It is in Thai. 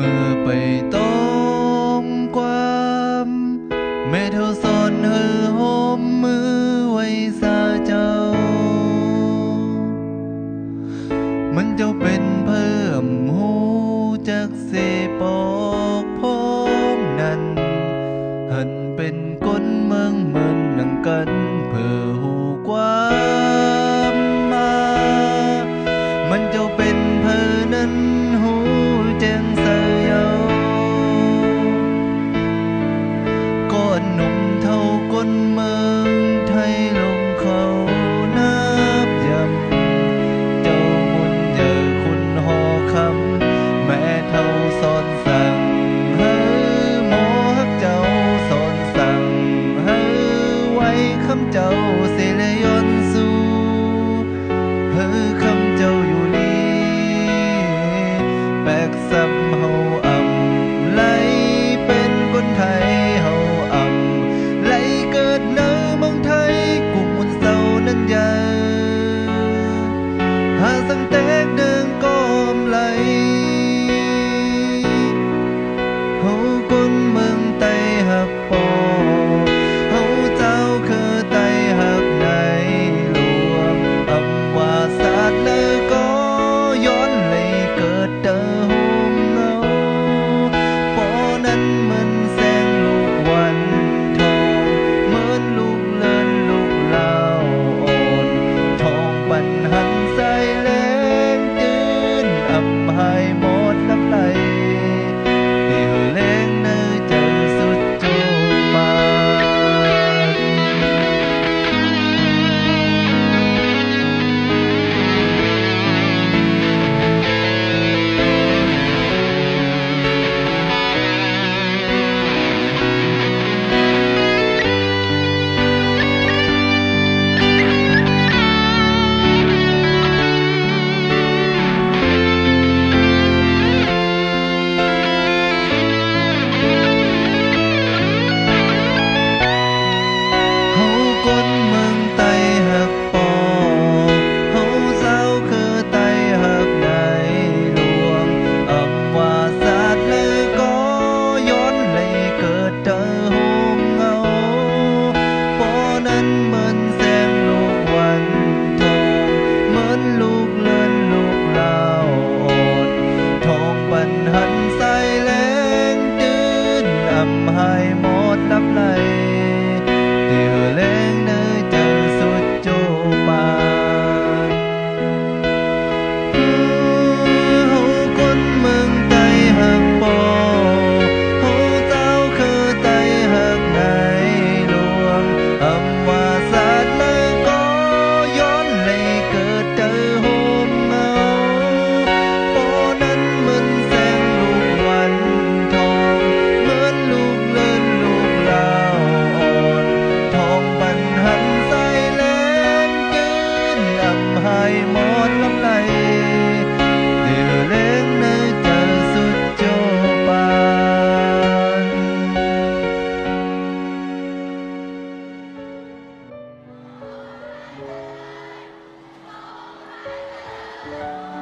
มื่อไปต้องความแม่เท่าสอนเฮอหอมมือไว้ซาเจ้ามันเจ้าเป็นเพิ่มหูจักเสปอกพร้อมนั้นหันเป็นก้นเมืองเหมือนนังกันเพื่อหูความมามันเจ้าเป็นเพื่อนั้นหูแจ้งเสียก้อนหนุ่มเท่าก้นเมืองไทยลงเขานับยำเจ้ามุนเยอคุณหอคำแม่เท่าสอนสั่งเฮ้อหมอฮักเจ้าสอนสั่งเฮ้อไว้คำเจ้าเสลยอนสู่เฮ้อคำเจ้าอยู่ลีแปกซ้ำเฮาอ่ำไหลเป็นคนไทยเฮาอ่ำไหลเกิดในเมืองไทยกุ่มมุนเศร้านั้นยาหาสังแตกเดิงก้อมไหลเฮาคนเมืองไต้หักปอเฮาเจ้าคือไต้หักในหลวงอำว่าศาสตร์เลยก็ย้อนเลยเกิดเดิมเงาปอนั้นมันแสงลูกวันทองเหมือนลูกเลินลูกลาวอ่อนทองปันหันใส่แรงจืนอำหายหมดน้ำไหลเดี๋ยวแรงเนื้อเจอสุดโจมานเฮาคนเมืองไต้หักปอเฮาสาวคือไต้หักในหลวงอำว่าศาสตร์เลยก็ย้อนเลยเกิดเจอโฮมเงาปอนั้นเหมือนแสงลูกวันทองเหมือนลูกเลินลูกลาวอ่อนทองปันหันใส่แรงจืนอำหายหมดลับไหลเดี๋ยวแรงเนื้อเจอสุดโจปานเฮาคนเมืองไต้หักปอเฮาเจ้าคือไต้หักในหลวงอำว่าศาสตร์เลยก็ย้อนเลยเกิดเจอโฮมเงาปอนั้นเหมือนแสงลูกวันทองเหมือนลูกเลินลูกลาวอ่อนทองปันหันใส่แรงจืนอำหายหมดลำไหลเดี๋ยวแรงเนื้อเจอสุดโจปาน เ